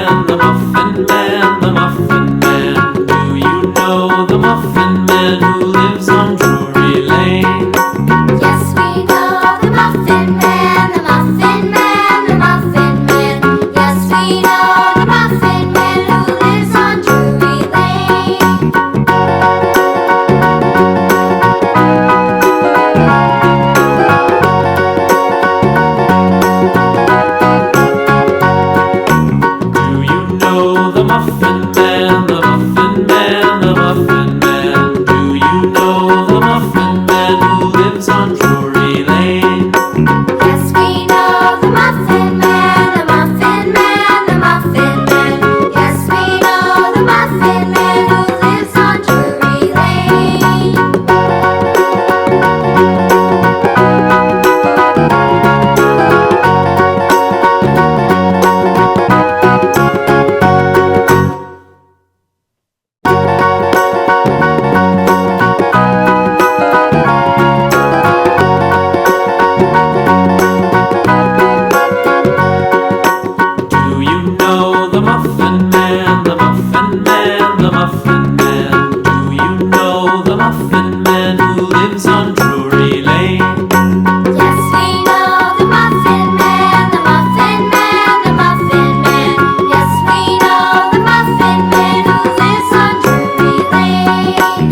Man, the Muffin Man, the Muffin Man. Do you know the Muffin Man who lives on Drury Lane? Yes, we know the Muffin Man, the Muffin Man, the Muffin Man. Yes, we know the Muffin Man who lives on Drury Lane. Do you know the Muffin Man, the Muffin Man, the Muffin Man? Do you know the Muffin Man who lives on Drury Lane? Yes, we know the Muffin Man, the Muffin Man, the Muffin Man. Yes, we know the Muffin Man who lives on Drury Lane. Do you know the Muffin Man, the Muffin Man, the Muffin Man? Do you know the Muffin Man who lives on Drury Lane? Yes, we know the Muffin Man, the Muffin Man, the Muffin Man. Yes, we know the Muffin Man who lives on Drury Lane.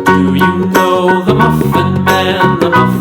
Do you know the Muffin Man, the Muffin